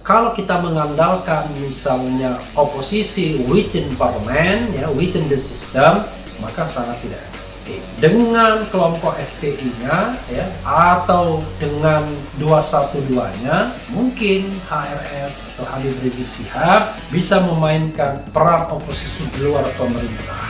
Kalau kita mengandalkan misalnya oposisi within parlemen, ya, within the system, maka sangat tidak efektif. Dengan kelompok FPI-nya, ya, atau dengan 212-nya, mungkin HRS atau Habib Rizik Syihab bisa memainkan peran oposisi di luar pemerintahan.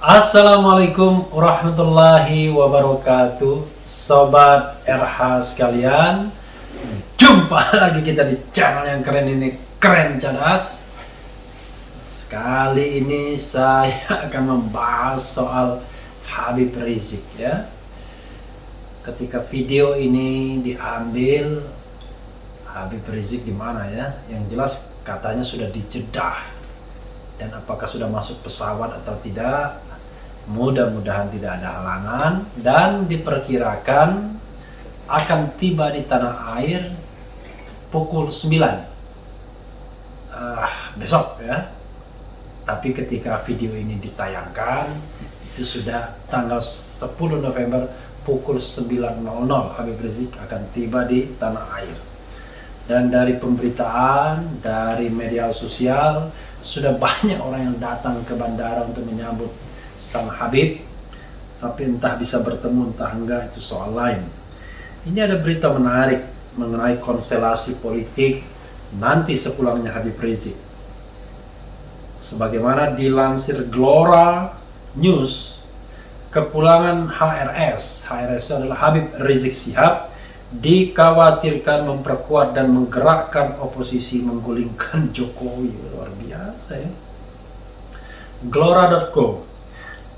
Assalamualaikum warahmatullahi wabarakatuh, Sobat RH sekalian. Jumpa lagi kita di channel yang keren ini, Keren Cadas. Sekali ini saya akan membahas soal Habib Rizik, ya. Ketika video ini diambil, Habib Rizik di mana, ya? Yang jelas katanya sudah di Jeddah. Dan apakah sudah masuk pesawat atau tidak? Mudah-mudahan tidak ada halangan, dan diperkirakan akan tiba di tanah air pukul 9 besok, ya. Tapi ketika video ini ditayangkan, itu sudah tanggal 10 November pukul 9.00 Habib Rizik akan tiba di tanah air. Dan dari pemberitaan, dari media sosial, sudah banyak orang yang datang ke bandara untuk menyambut sang Habib, tapi entah bisa bertemu entah enggak, itu soal lain. Ini ada berita menarik mengenai konstelasi politik nanti sepulangnya Habib Rizik. Sebagaimana dilansir Glora News, kepulangan HRS itu adalah Habib Rizik Syihab, dikhawatirkan memperkuat dan menggerakkan oposisi menggulingkan Jokowi. Luar biasa, ya. Glora.co,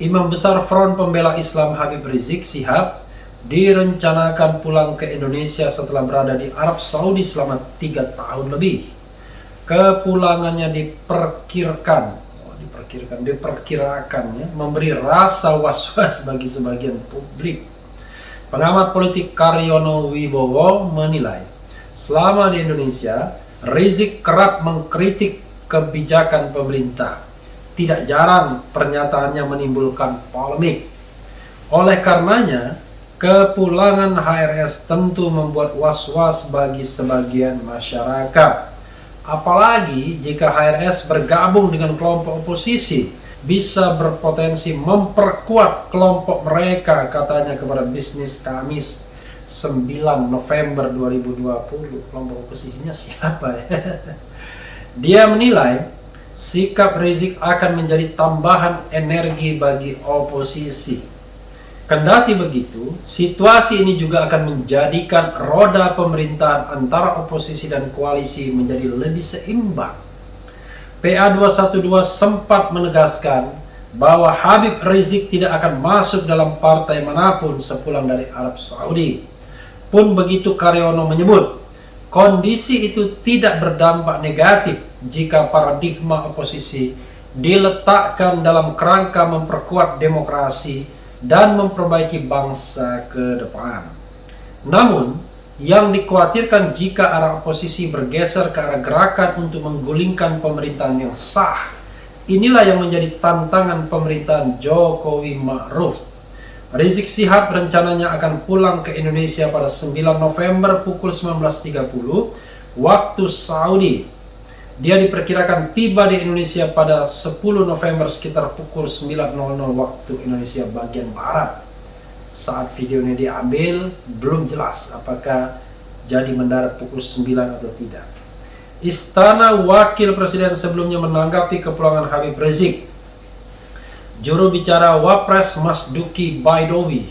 Imam Besar Front Pembela Islam Habib Rizik Syihab direncanakan pulang ke Indonesia setelah berada di Arab Saudi selama 3 tahun lebih. Kepulangannya diperkirakan ya, memberi rasa was-was bagi sebagian publik. Pengamat politik Karyono Wibowo menilai, selama di Indonesia, Rizik kerap mengkritik kebijakan pemerintah. Tidak jarang pernyataannya menimbulkan polemik. Oleh karenanya, kepulangan HRS tentu membuat was-was bagi sebagian masyarakat. Apalagi jika HRS bergabung dengan kelompok oposisi, bisa berpotensi memperkuat kelompok mereka, katanya kepada Bisnis Kamis 9 November 2020. Kelompok oposisinya siapa, ya? Dia menilai sikap Rizik akan menjadi tambahan energi bagi oposisi. Kendati begitu, situasi ini juga akan menjadikan roda pemerintahan antara oposisi dan koalisi menjadi lebih seimbang. PA212 sempat menegaskan bahwa Habib Rizik tidak akan masuk dalam partai manapun sepulang dari Arab Saudi. Pun begitu, Karyono menyebut, kondisi itu tidak berdampak negatif jika paradigma oposisi diletakkan dalam kerangka memperkuat demokrasi dan memperbaiki bangsa ke depan. Namun, yang dikhawatirkan jika arah oposisi bergeser ke arah gerakan untuk menggulingkan pemerintahan yang sah. Inilah yang menjadi tantangan pemerintahan Jokowi Ma'ruf. Rizik Syihab rencananya akan pulang ke Indonesia pada 9 November pukul 19.30 waktu Saudi. Dia diperkirakan tiba di Indonesia pada 10 November sekitar pukul 9.00 waktu Indonesia bagian Barat. Saat video ini diambil, belum jelas apakah jadi mendarat pukul 9 atau tidak. Istana Wakil Presiden sebelumnya menanggapi kepulangan Habib Rizik. Juru bicara Wapres Mas Duki Baidowi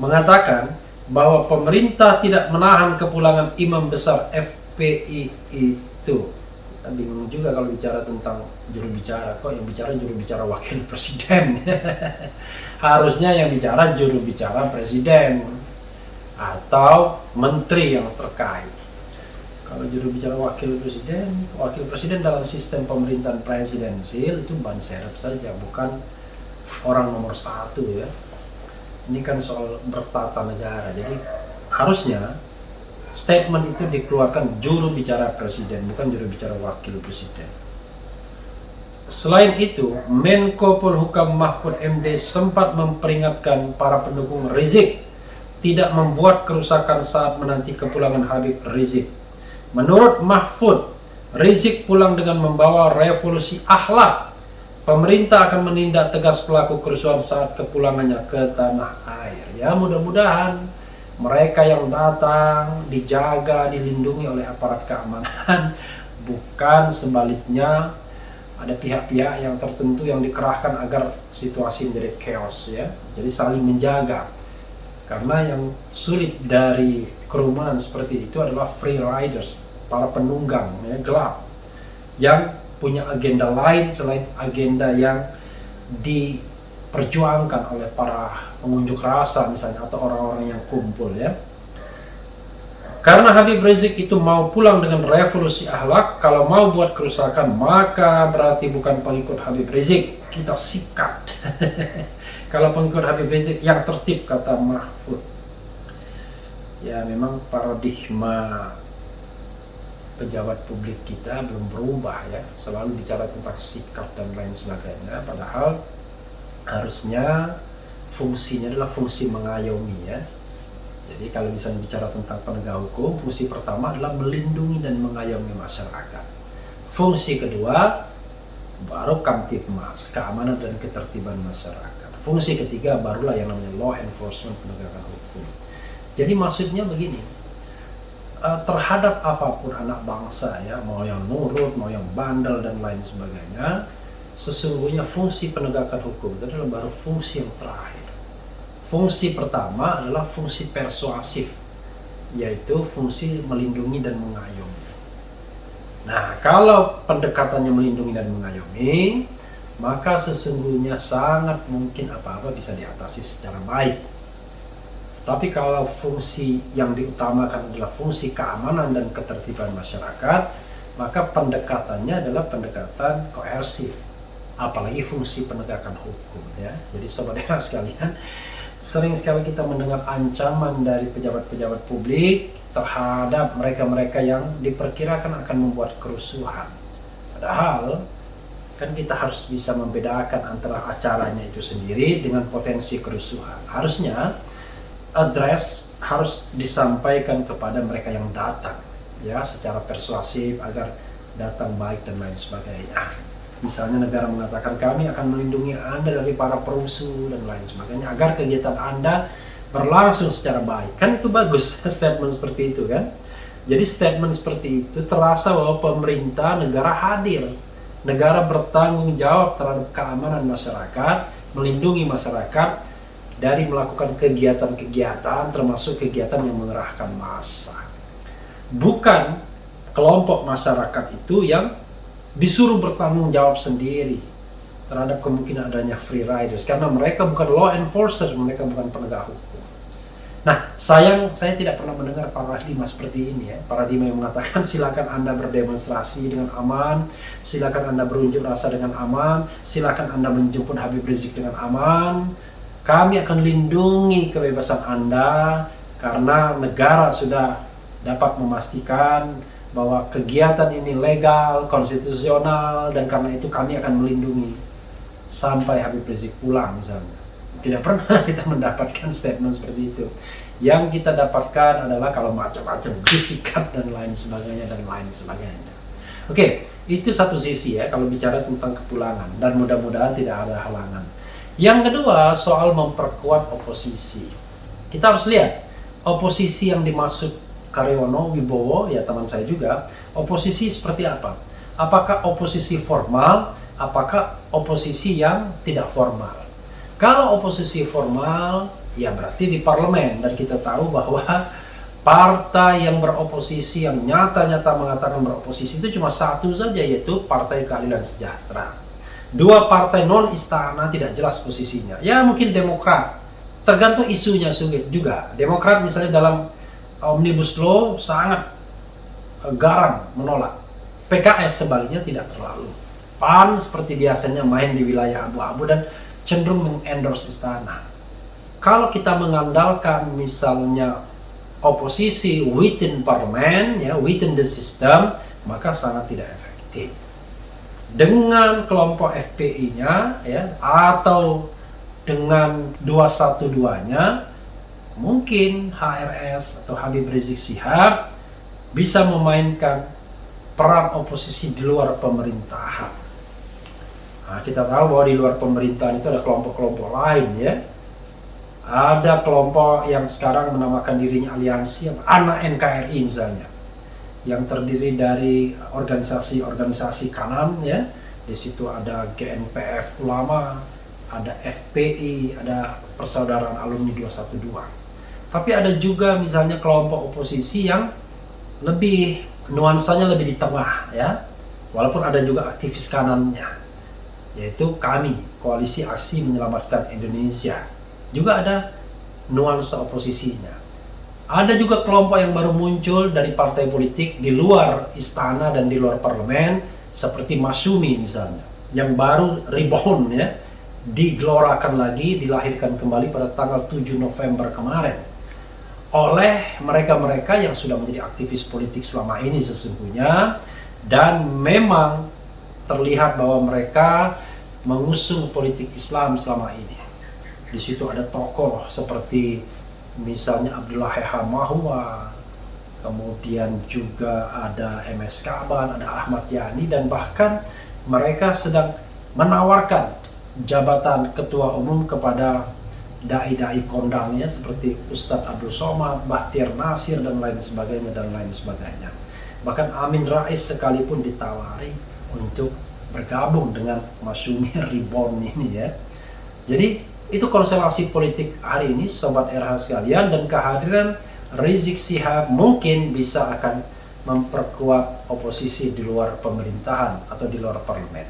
mengatakan bahwa pemerintah tidak menahan kepulangan imam besar FPI itu. Kita bingung juga kalau bicara tentang juru bicara, kok yang bicara juru bicara wakil presiden. Harusnya yang bicara juru bicara presiden atau menteri yang terkait. Kalau juru bicara wakil presiden dalam sistem pemerintahan presidensil itu ban serep saja, bukan orang nomor satu ya. Ini kan soal bertata negara, jadi harusnya statement itu dikeluarkan juru bicara presiden, bukan juru bicara wakil presiden. Selain itu, Menko Polhukam Mahfud MD sempat memperingatkan para pendukung Rizik tidak membuat kerusakan saat menanti kepulangan Habib Rizik. Menurut Mahfud, Rizik pulang dengan membawa revolusi akhlak. Pemerintah akan menindak tegas pelaku kerusuhan saat kepulangannya ke tanah air. Ya, mudah-mudahan mereka yang datang dijaga, dilindungi oleh aparat keamanan, bukan sebaliknya ada pihak-pihak yang tertentu yang dikerahkan agar situasi menjadi chaos ya. Jadi saling menjaga. Karena yang sulit dari kerumunan seperti itu adalah free riders, para penunggang ya, gelap yang punya agenda lain selain agenda yang diperjuangkan oleh para pengunjuk rasa misalnya atau orang-orang yang kumpul ya. Karena Habib Rizik itu mau pulang dengan revolusi akhlak, kalau mau buat kerusakan maka berarti bukan pengikut Habib Rizik, kita sikat. Kalau pengikut Habib Rizik yang tertib, kata Mahfud. Ya memang paradigma pejabat publik kita belum berubah ya, selalu bicara tentang sikap dan lain sebagainya, padahal harusnya fungsinya adalah fungsi mengayomi ya. Jadi kalau misalnya bicara tentang penegak hukum, fungsi pertama adalah melindungi dan mengayomi masyarakat. Fungsi kedua baru Kamtibmas, keamanan dan ketertiban masyarakat. Fungsi ketiga barulah yang namanya law enforcement, penegakan hukum. Jadi maksudnya begini, terhadap apapun anak bangsa ya, mau yang nurut, mau yang bandel dan lain sebagainya, sesungguhnya fungsi penegakan hukum itu adalah baru fungsi yang terakhir. Fungsi pertama adalah fungsi persuasif, yaitu fungsi melindungi dan mengayomi. Nah, kalau pendekatannya melindungi dan mengayomi, maka sesungguhnya sangat mungkin apa-apa bisa diatasi secara baik. Tapi kalau fungsi yang diutamakan adalah fungsi keamanan dan ketertiban masyarakat, maka pendekatannya adalah pendekatan koersif, apalagi fungsi penegakan hukum ya. Jadi saudara sekalian, sering sekali kita mendengar ancaman dari pejabat-pejabat publik terhadap mereka-mereka yang diperkirakan akan membuat kerusuhan. Padahal kan kita harus bisa membedakan antara acaranya itu sendiri dengan potensi kerusuhan. Harusnya address harus disampaikan kepada mereka yang datang ya, secara persuasif agar datang baik dan lain sebagainya. Misalnya negara mengatakan kami akan melindungi Anda dari para perusuh dan lain sebagainya agar kegiatan Anda berlangsung secara baik. Kan itu bagus statement seperti itu kan. Jadi statement seperti itu terasa bahwa pemerintah negara hadir. Negara bertanggung jawab terhadap keamanan masyarakat, melindungi masyarakat dari melakukan kegiatan-kegiatan termasuk kegiatan yang mengerahkan massa. Bukan kelompok masyarakat itu yang disuruh bertanggung jawab sendiri terhadap kemungkinan adanya free riders, karena mereka bukan law enforcer, mereka bukan penegak hukum. Nah, sayang saya tidak pernah mendengar paradigma seperti ini ya. Paradigma yang mengatakan silakan Anda berdemonstrasi dengan aman, silakan Anda berunjuk rasa dengan aman, silakan Anda menjemput Habib Rizik dengan aman. Kami akan lindungi kebebasan Anda karena negara sudah dapat memastikan bahwa kegiatan ini legal, konstitusional, dan karena itu kami akan melindungi sampai Habib Rizik pulang misalnya. Tidak pernah kita mendapatkan statement seperti itu. Yang kita dapatkan adalah kalau macam-macam disikat dan lain sebagainya dan lain sebagainya. Oke, itu satu sisi ya kalau bicara tentang kepulangan, dan mudah-mudahan tidak ada halangan. Yang kedua, soal memperkuat oposisi. Kita harus lihat oposisi yang dimaksud Karyono Wibowo, ya teman saya juga, oposisi seperti apa? Apakah oposisi formal, apakah oposisi yang tidak formal? Kalau oposisi formal, ya berarti di parlemen, dan kita tahu bahwa partai yang beroposisi, yang nyata-nyata mengatakan beroposisi itu cuma satu saja, yaitu Partai Keadilan Sejahtera. Dua partai non-istana tidak jelas posisinya. Ya mungkin Demokrat, tergantung isunya juga. Demokrat misalnya dalam Omnibus Law sangat garang menolak. PKS sebaliknya tidak terlalu. PAN seperti biasanya main di wilayah abu-abu dan cenderung mengendorse istana. Kalau kita mengandalkan misalnya oposisi within parlemen, ya, within the system, maka sangat tidak efektif. Dengan kelompok FPI-nya, ya, atau dengan 212-nya, mungkin HRS atau Habib Rizik Syihab bisa memainkan peran oposisi di luar pemerintahan. Nah, kita tahu bahwa di luar pemerintahan itu ada kelompok-kelompok lain, ya. Ada kelompok yang sekarang menamakan dirinya aliansi, anak NKRI misalnya, yang terdiri dari organisasi-organisasi kanan, ya. Di situ ada GNPF Ulama, ada FPI, ada Persaudaraan Alumni 212. Tapi ada juga misalnya kelompok oposisi yang lebih nuansanya lebih di tengah, ya. Walaupun ada juga aktivis kanannya, yaitu kami, Koalisi Aksi Menyelamatkan Indonesia. Juga ada nuansa oposisinya. Ada juga kelompok yang baru muncul dari partai politik di luar istana dan di luar parlemen, seperti Masyumi misalnya, yang baru rebound, ya, digelorakan lagi, dilahirkan kembali pada tanggal 7 November kemarin oleh mereka-mereka yang sudah menjadi aktivis politik selama ini sesungguhnya, dan memang terlihat bahwa mereka mengusung politik Islam selama ini. Di situ ada tokoh seperti misalnya Abdullah Mahwa, kemudian juga ada MS Kaban, ada Ahmad Yani, dan bahkan mereka sedang menawarkan jabatan ketua umum kepada dai-dai kondangnya seperti Ustadz Abdul Somad, Bahtiar Nasir, dan lain sebagainya, dan lain sebagainya. Bahkan Amin Rais sekalipun ditawari untuk bergabung dengan Masyumi Reborn ini, ya. Jadi itu konstelasi politik hari ini, Sobat RH sekalian, dan kehadiran Rizik Syihab mungkin bisa akan memperkuat oposisi di luar pemerintahan atau di luar parlemen.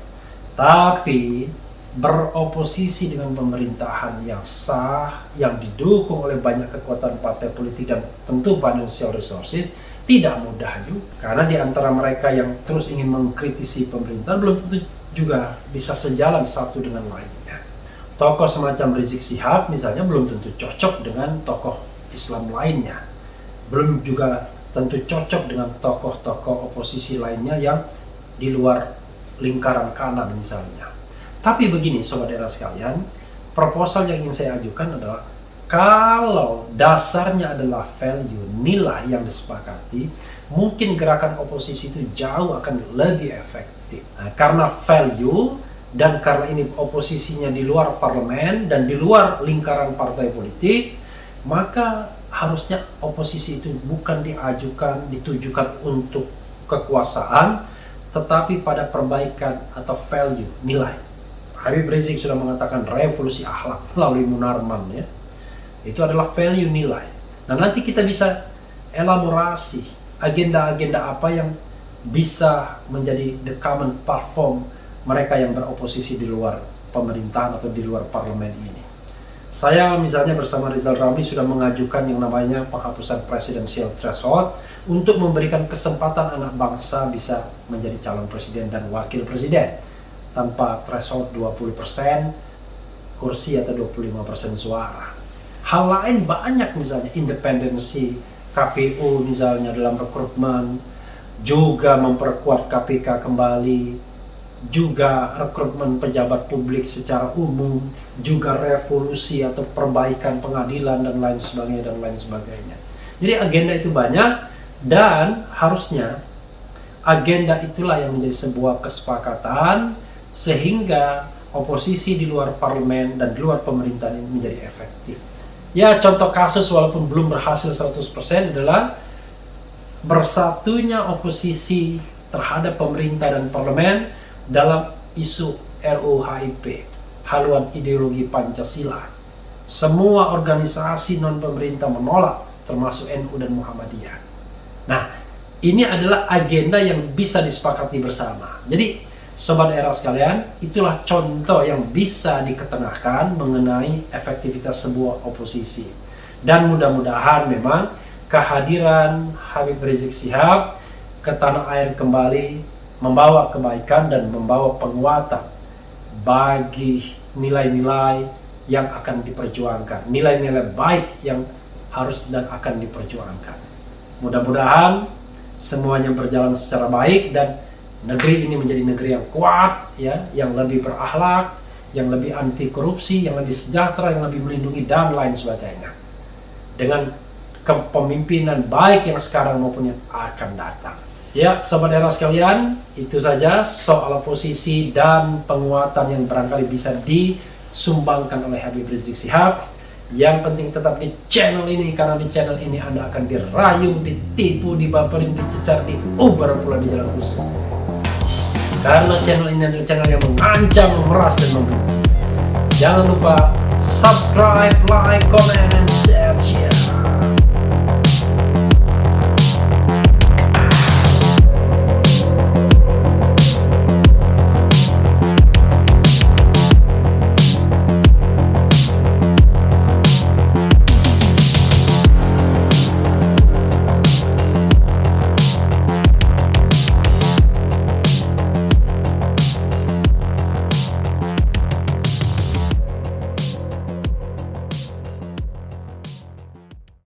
Tapi beroposisi dengan pemerintahan yang sah, yang didukung oleh banyak kekuatan partai politik dan tentu financial resources, tidak mudah juga. Karena di antara mereka yang terus ingin mengkritisi pemerintah belum tentu juga bisa sejalan satu dengan lainnya. Tokoh semacam Rizik Syihab misalnya belum tentu cocok dengan tokoh Islam lainnya. Belum juga tentu cocok dengan tokoh-tokoh oposisi lainnya yang di luar lingkaran kanan misalnya. Tapi begini Sobat Era sekalian, proposal yang ingin saya ajukan adalah kalau dasarnya adalah value, nilai yang disepakati, mungkin gerakan oposisi itu jauh akan lebih efektif. Nah, karena value dan karena ini oposisinya di luar parlemen dan di luar lingkaran partai politik, maka harusnya oposisi itu bukan ditujukan untuk kekuasaan, tetapi pada perbaikan atau value, nilai. Habib Rizik sudah mengatakan revolusi akhlak melalui Munarman, ya. Itu adalah value, nilai. Nah, nanti kita bisa elaborasi agenda-agenda apa yang bisa menjadi the common platform mereka yang beroposisi di luar pemerintahan atau di luar parlemen ini. Saya misalnya bersama Rizal Ramli sudah mengajukan yang namanya penghapusan presidential threshold untuk memberikan kesempatan anak bangsa bisa menjadi calon presiden dan wakil presiden tanpa threshold 20% kursi atau 25% suara. Hal lain banyak, misalnya independensi KPU misalnya dalam rekrutmen, juga memperkuat KPK kembali, juga rekrutmen pejabat publik secara umum, juga revolusi atau perbaikan pengadilan dan lain sebagainya dan lain sebagainya. Jadi agenda itu banyak, dan harusnya agenda itulah yang menjadi sebuah kesepakatan sehingga oposisi di luar parlemen dan di luar pemerintahan ini menjadi efektif. Ya, contoh kasus walaupun belum berhasil 100% adalah bersatunya oposisi terhadap pemerintah dan parlemen dalam isu RUU HIP haluan ideologi Pancasila. Semua organisasi non-pemerintah menolak, termasuk NU dan Muhammadiyah. Nah, ini adalah agenda yang bisa disepakati bersama. Jadi, Sobat Era sekalian, itulah contoh yang bisa diketengahkan mengenai efektivitas sebuah oposisi. Dan mudah-mudahan memang kehadiran Habib Rizik Syihab ke tanah air kembali membawa kebaikan dan membawa penguatan bagi nilai-nilai yang akan diperjuangkan, nilai-nilai baik yang harus dan akan diperjuangkan. Mudah-mudahan semuanya berjalan secara baik dan negeri ini menjadi negeri yang kuat, ya, yang lebih berakhlak, yang lebih anti korupsi, yang lebih sejahtera, yang lebih melindungi dan lain sebagainya. Dengan kepemimpinan baik yang sekarang maupun yang akan datang. Ya, Sobat Era sekalian, itu saja soal posisi dan penguatan yang barangkali bisa disumbangkan oleh Habib Rizik Syihab. Yang penting tetap di channel ini, karena di channel ini Anda akan dirayu, ditipu, dibaperin, dicecar, diuber pula di jalan khusus. Karena channel ini adalah channel yang mengancam, memeras, dan membenci. Jangan lupa subscribe, like, comment, and share.